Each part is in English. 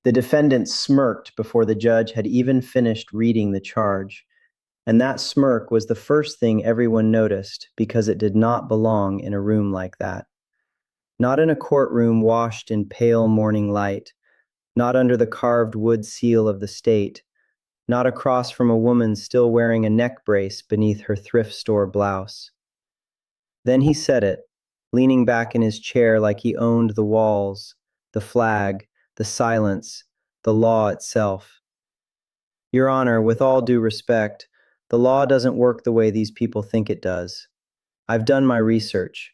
The defendant smirked before the judge had even finished reading the charge, and that smirk was the first thing everyone noticed because it did not belong in a room like that. Not in a courtroom washed in pale morning light, not under the carved wood seal of the state, not across from a woman still wearing a neck brace beneath her thrift store blouse. Then he said it, leaning back in his chair like he owned the walls, the flag, the silence, the law itself. Your Honor, with all due respect, the law doesn't work the way these people think it does. I've done my research.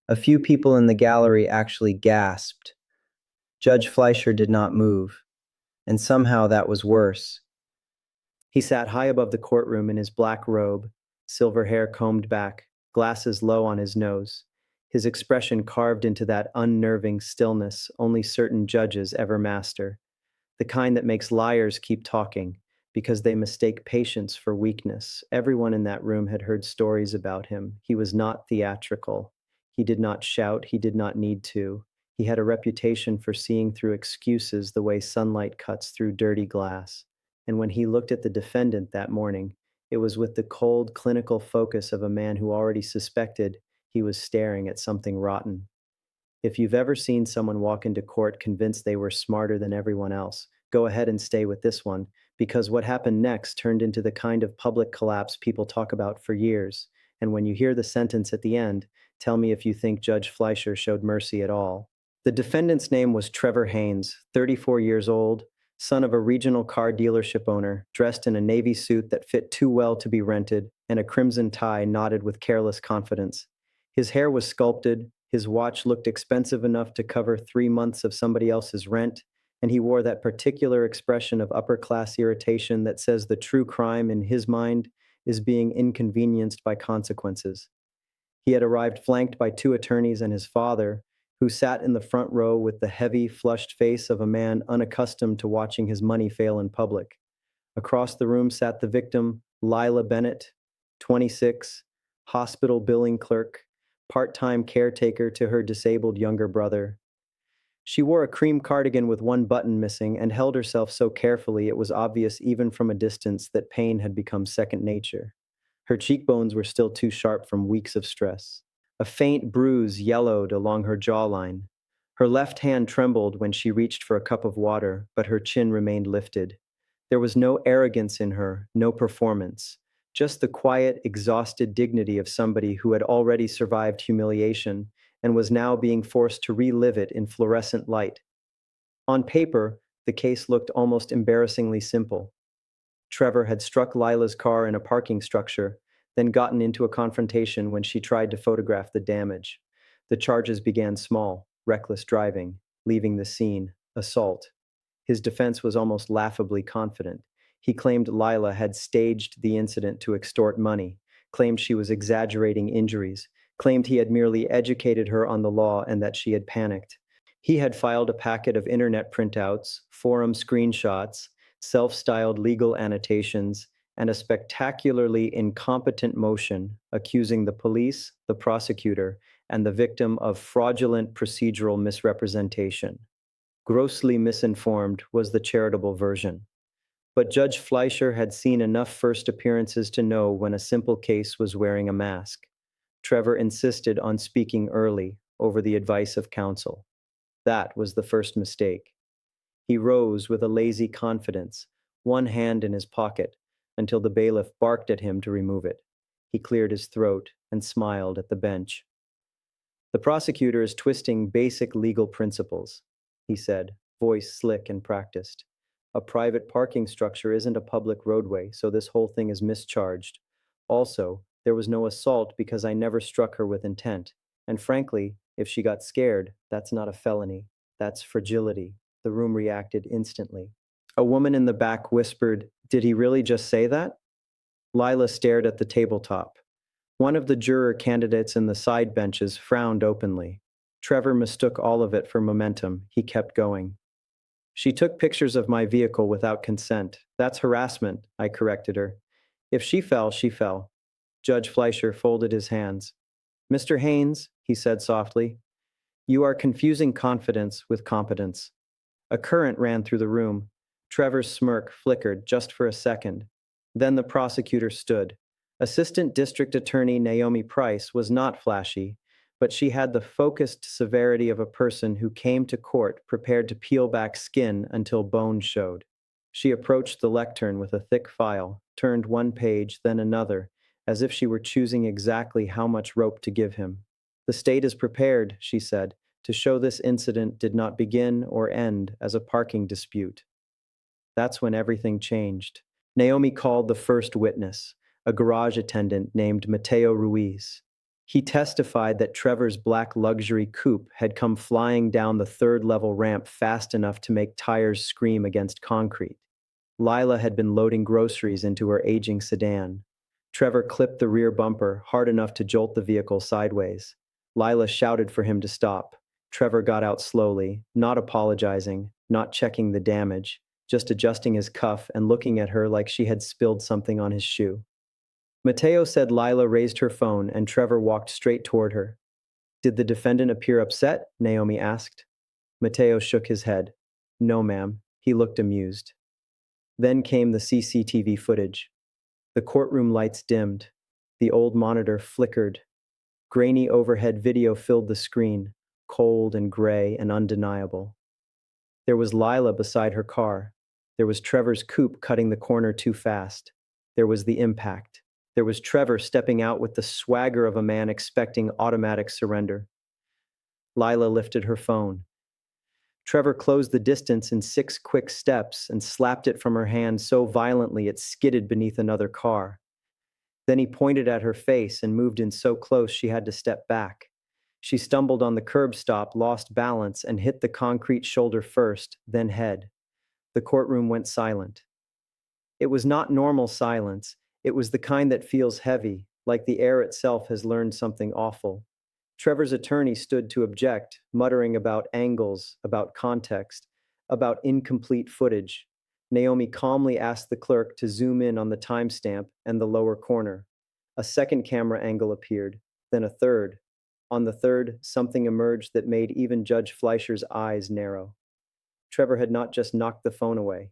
A few people in the gallery actually gasped. Judge Fleischer did not move, and somehow that was worse. He sat high above the courtroom in his black robe, silver hair combed back, glasses low on his nose, his expression carved into that unnerving stillness only certain judges ever master, the kind that makes liars keep talking because they mistake patience for weakness. Everyone in that room had heard stories about him. He was not theatrical. He did not shout. He did not need to. He had a reputation for seeing through excuses the way sunlight cuts through dirty glass. And when he looked at the defendant that morning, it was with the cold, clinical focus of a man who already suspected he was staring at something rotten. If you've ever seen someone walk into court convinced they were smarter than everyone else, go ahead and stay with this one, because what happened next turned into the kind of public collapse people talk about for years. And when you hear the sentence at the end, tell me if you think Judge Fleischer showed mercy at all. The defendant's name was Trevor Haynes, 34 years old, son of a regional car dealership owner, dressed in a navy suit that fit too well to be rented, and a crimson tie knotted with careless confidence. His hair was sculpted, his watch looked expensive enough to cover 3 months of somebody else's rent, and he wore that particular expression of upper-class irritation that says the true crime in his mind is being inconvenienced by consequences. He had arrived flanked by two attorneys and his father, who sat in the front row with the heavy, flushed face of a man unaccustomed to watching his money fail in public. Across the room sat the victim, Lila Bennett, 26, hospital billing clerk, part-time caretaker to her disabled younger brother. She wore a cream cardigan with one button missing and held herself so carefully it was obvious even from a distance that pain had become second nature. Her cheekbones were still too sharp from weeks of stress. A faint bruise yellowed along her jawline. Her left hand trembled when she reached for a cup of water, but her chin remained lifted. There was no arrogance in her, no performance, just the quiet, exhausted dignity of somebody who had already survived humiliation and was now being forced to relive it in fluorescent light. On paper, the case looked almost embarrassingly simple. Trevor had struck Lila's car in a parking structure, then gotten into a confrontation when she tried to photograph the damage. The charges began small: reckless driving, leaving the scene, assault. His defense was almost laughably confident. He claimed Lila had staged the incident to extort money, claimed she was exaggerating injuries, claimed he had merely educated her on the law and that she had panicked. He had filed a packet of internet printouts, forum screenshots, self-styled legal annotations, and a spectacularly incompetent motion accusing the police, the prosecutor, and the victim of fraudulent procedural misrepresentation. Grossly misinformed was the charitable version. But Judge Fleischer had seen enough first appearances to know when a simple case was wearing a mask. Trevor insisted on speaking early over the advice of counsel. That was the first mistake. He rose with a lazy confidence, one hand in his pocket, until the bailiff barked at him to remove it. He cleared his throat and smiled at the bench. The prosecutor is twisting basic legal principles, he said, voice slick and practiced. A private parking structure isn't a public roadway, so this whole thing is mischarged. Also, there was no assault because I never struck her with intent. And frankly, if she got scared, that's not a felony. That's fragility. The room reacted instantly. A woman in the back whispered, "Did he really just say that?" Lila stared at the tabletop. One of the juror candidates in the side benches frowned openly. Trevor mistook all of it for momentum. He kept going. "She took pictures of my vehicle without consent. That's harassment," I corrected her. "If she fell, she fell." Judge Fleischer folded his hands. "Mr. Haynes," he said softly, "you are confusing confidence with competence. A current ran through the room. Trevor's smirk flickered just for a second. Then the prosecutor stood. Assistant District Attorney Naomi Price was not flashy, but she had the focused severity of a person who came to court prepared to peel back skin until bone showed. She approached the lectern with a thick file, turned one page, then another, as if she were choosing exactly how much rope to give him. "The state is prepared," she said, "to show this incident did not begin or end as a parking dispute." That's when everything changed. Naomi called the first witness, a garage attendant named Mateo Ruiz. He testified that Trevor's black luxury coupe had come flying down the third-level ramp fast enough to make tires scream against concrete. Lila had been loading groceries into her aging sedan. Trevor clipped the rear bumper hard enough to jolt the vehicle sideways. Lila shouted for him to stop. Trevor got out slowly, not apologizing, not checking the damage, just adjusting his cuff and looking at her like she had spilled something on his shoe. Mateo said Lila raised her phone and Trevor walked straight toward her. "Did the defendant appear upset?" Naomi asked. Mateo shook his head. "No, ma'am." He looked amused. Then came the CCTV footage. The courtroom lights dimmed. The old monitor flickered. Grainy overhead video filled the screen, cold and gray and undeniable. There was Lila beside her car. There was Trevor's coupe cutting the corner too fast. There was the impact. There was Trevor stepping out with the swagger of a man expecting automatic surrender. Lila lifted her phone. Trevor closed the distance in 6 quick steps and slapped it from her hand so violently it skidded beneath another car. Then he pointed at her face and moved in so close she had to step back. She stumbled on the curb stop, lost balance, and hit the concrete shoulder first, then head. The courtroom went silent. It was not normal silence. It was the kind that feels heavy, like the air itself has learned something awful. Trevor's attorney stood to object, muttering about angles, about context, about incomplete footage. Naomi calmly asked the clerk to zoom in on the timestamp and the lower corner. A second camera angle appeared, then a third. On the third, something emerged that made even Judge Fleischer's eyes narrow. Trevor had not just knocked the phone away.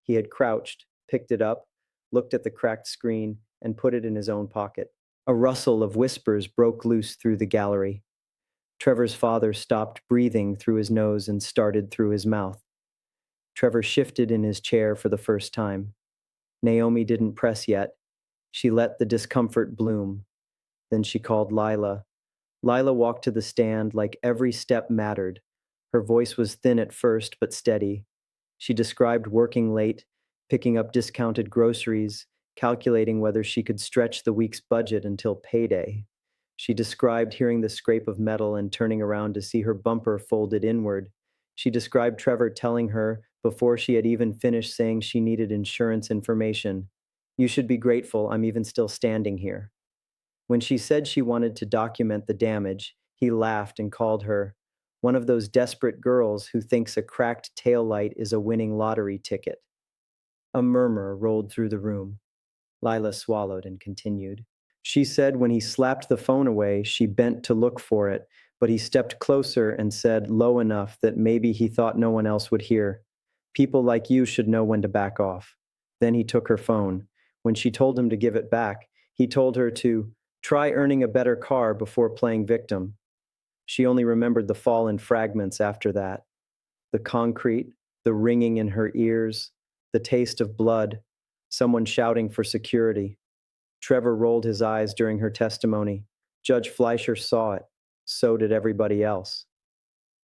He had crouched, picked it up, looked at the cracked screen, and put it in his own pocket. A rustle of whispers broke loose through the gallery. Trevor's father stopped breathing through his nose and started through his mouth. Trevor shifted in his chair for the first time. Naomi didn't press yet. She let the discomfort bloom. Then she called Lila. Lila walked to the stand like every step mattered. Her voice was thin at first, but steady. She described working late, picking up discounted groceries, calculating whether she could stretch the week's budget until payday. She described hearing the scrape of metal and turning around to see her bumper folded inward. She described Trevor telling her, before she had even finished saying she needed insurance information, "You should be grateful I'm even still standing here." When she said she wanted to document the damage, he laughed and called her one of those desperate girls who thinks a cracked taillight is a winning lottery ticket. A murmur rolled through the room. Lila swallowed and continued. She said when he slapped the phone away, she bent to look for it, but he stepped closer and said low enough that maybe he thought no one else would hear, "People like you should know when to back off." Then he took her phone. When she told him to give it back, he told her to try earning a better car before playing victim. She only remembered the fall in fragments after that. The concrete, the ringing in her ears, the taste of blood, someone shouting for security. Trevor rolled his eyes during her testimony. Judge Fleischer saw it. So did everybody else.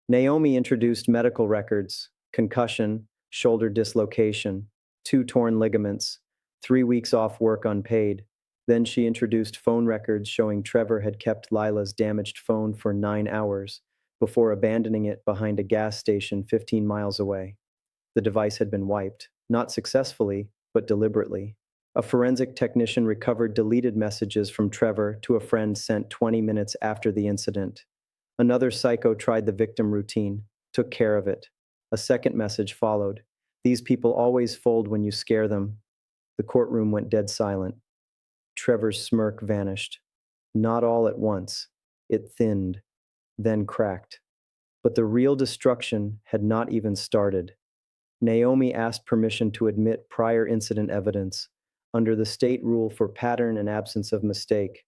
Naomi introduced medical records: concussion, shoulder dislocation, 2 torn ligaments, 3 weeks off work unpaid. Then she introduced phone records showing Trevor had kept Lila's damaged phone for 9 hours before abandoning it behind a gas station 15 miles away. The device had been wiped, not successfully, but deliberately. A forensic technician recovered deleted messages from Trevor to a friend sent 20 minutes after the incident. Another psycho tried the victim routine, took care of it. A second message followed. "These people always fold when you scare them." The courtroom went dead silent. Trevor's smirk vanished. Not all at once. It thinned, then cracked. But the real destruction had not even started. Naomi asked permission to admit prior incident evidence under the state rule for pattern and absence of mistake.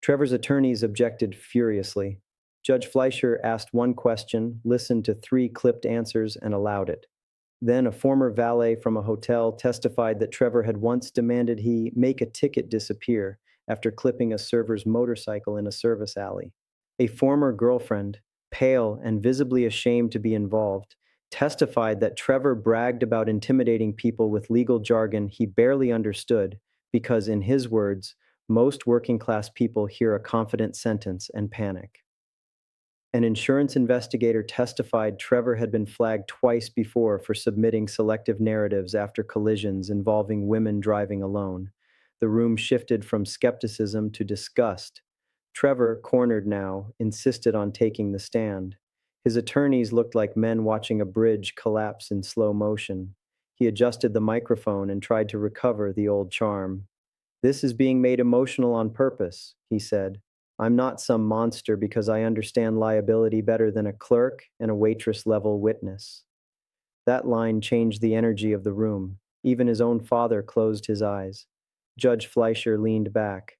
Trevor's attorneys objected furiously. Judge Fleischer asked one question, listened to three clipped answers, and allowed it. Then a former valet from a hotel testified that Trevor had once demanded he make a ticket disappear after clipping a server's motorcycle in a service alley. A former girlfriend, pale and visibly ashamed to be involved, testified that Trevor bragged about intimidating people with legal jargon he barely understood because, in his words, most working-class people hear a confident sentence and panic. An insurance investigator testified Trevor had been flagged twice before for submitting selective narratives after collisions involving women driving alone. The room shifted from skepticism to disgust. Trevor, cornered now, insisted on taking the stand. His attorneys looked like men watching a bridge collapse in slow motion. He adjusted the microphone and tried to recover the old charm. "This is being made emotional on purpose," he said. "I'm not some monster because I understand liability better than a clerk and a waitress-level witness." That line changed the energy of the room. Even his own father closed his eyes. Judge Fleischer leaned back.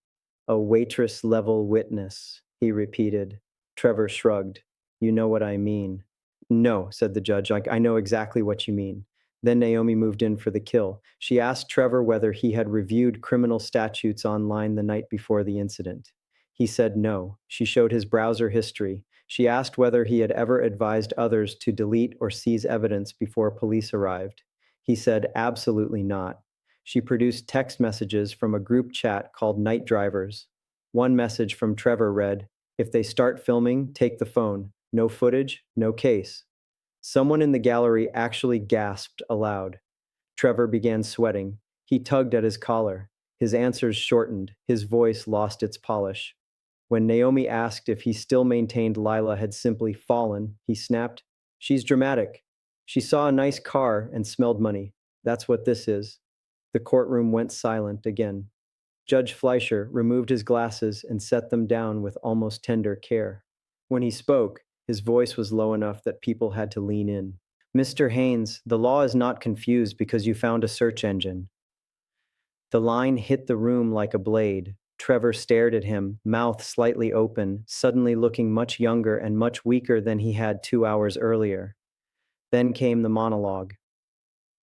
"A waitress-level witness," he repeated. Trevor shrugged. "You know what I mean." "No," said the judge. I know exactly what you mean." Then Naomi moved in for the kill. She asked Trevor whether he had reviewed criminal statutes online the night before the incident. He said no. She showed his browser history. She asked whether he had ever advised others to delete or seize evidence before police arrived. He said absolutely not. She produced text messages from a group chat called Night Drivers. One message from Trevor read, "If they start filming, take the phone. No footage, no case." Someone in the gallery actually gasped aloud. Trevor began sweating. He tugged at his collar. His answers shortened. His voice lost its polish. When Naomi asked if he still maintained Lila had simply fallen, he snapped, "She's dramatic. She saw a nice car and smelled money. That's what this is." The courtroom went silent again. Judge Fleischer removed his glasses and set them down with almost tender care. When he spoke, his voice was low enough that people had to lean in. "Mr. Haynes, the law is not confused because you found a search engine." The line hit the room like a blade. Trevor stared at him, mouth slightly open, suddenly looking much younger and much weaker than he had 2 hours earlier. Then came the monologue.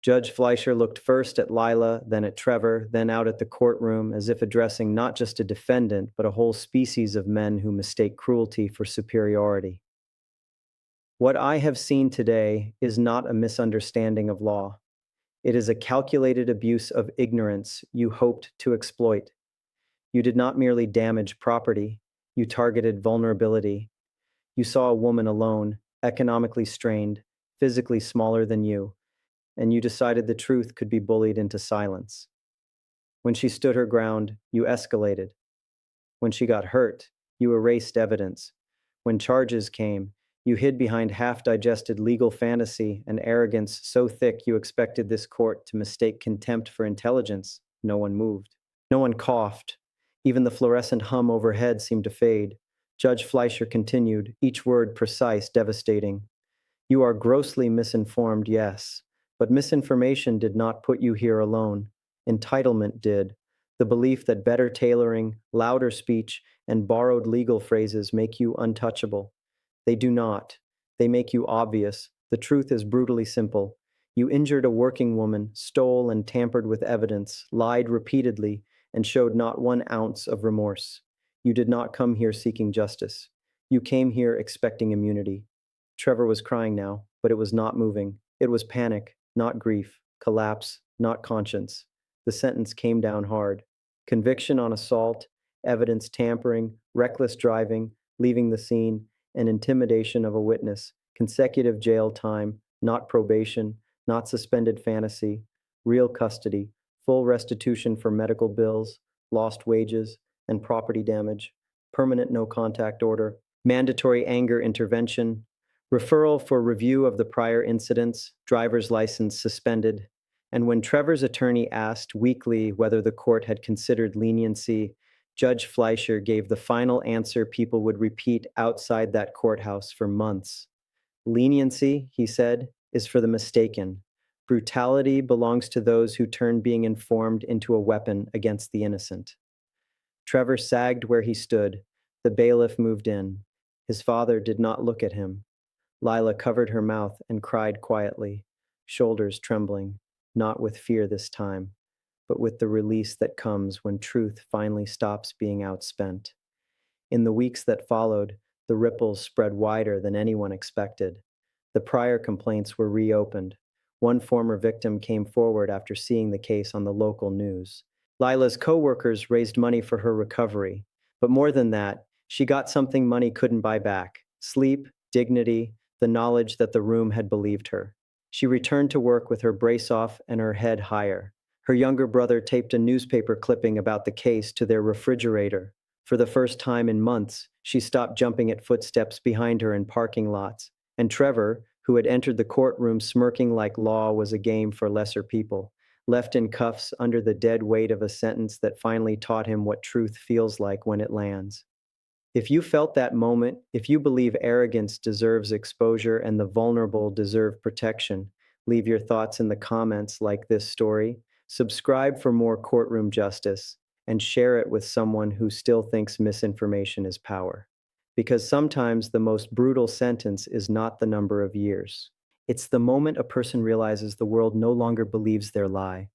Judge Fleischer looked first at Lila, then at Trevor, then out at the courtroom as if addressing not just a defendant, but a whole species of men who mistake cruelty for superiority. "What I have seen today is not a misunderstanding of law. It is a calculated abuse of ignorance you hoped to exploit. You did not merely damage property, you targeted vulnerability. You saw a woman alone, economically strained, physically smaller than you, and you decided the truth could be bullied into silence. When she stood her ground, you escalated. When she got hurt, you erased evidence. When charges came, you hid behind half-digested legal fantasy and arrogance so thick you expected this court to mistake contempt for intelligence. No one moved. No one coughed. Even the fluorescent hum overhead seemed to fade. Judge Fleischer continued, each word precise, devastating. "You are grossly misinformed, yes, but misinformation did not put you here alone. Entitlement did. The belief that better tailoring, louder speech, and borrowed legal phrases make you untouchable. They do not. They make you obvious. The truth is brutally simple. You injured a working woman, stole and tampered with evidence, lied repeatedly, and showed not 1 ounce of remorse. You did not come here seeking justice. You came here expecting immunity." Trevor was crying now, but it was not moving. It was panic, not grief, collapse, not conscience. The sentence came down hard. Conviction on assault, evidence tampering, reckless driving, leaving the scene, and intimidation of a witness, consecutive jail time, not probation, not suspended fantasy, real custody, full restitution for medical bills, lost wages, and property damage, permanent no-contact order, mandatory anger intervention, referral for review of the prior incidents, driver's license suspended. And when Trevor's attorney asked weakly whether the court had considered leniency, Judge Fleischer gave the final answer people would repeat outside that courthouse for months. Leniency, he said, is for the mistaken. Brutality belongs to those who turn being informed into a weapon against the innocent. Trevor sagged where he stood. The bailiff moved in. His father did not look at him. Lila covered her mouth and cried quietly, shoulders trembling, not with fear this time, but with the release that comes when truth finally stops being outspent. In the weeks that followed, the ripples spread wider than anyone expected. The prior complaints were reopened. One former victim came forward after seeing the case on the local news. Lila's co-workers raised money for her recovery, but more than that, she got something money couldn't buy back: sleep, dignity, the knowledge that the room had believed her. She returned to work with her brace off and her head higher. Her younger brother taped a newspaper clipping about the case to their refrigerator. For the first time in months, she stopped jumping at footsteps behind her in parking lots. And Trevor, who had entered the courtroom smirking like law was a game for lesser people, left in cuffs under the dead weight of a sentence that finally taught him what truth feels like when it lands. If you felt that moment, if you believe arrogance deserves exposure and the vulnerable deserve protection, leave your thoughts in the comments like this story. Subscribe for more courtroom justice and share it with someone who still thinks misinformation is power. Because sometimes the most brutal sentence is not the number of years. It's the moment a person realizes the world no longer believes their lie.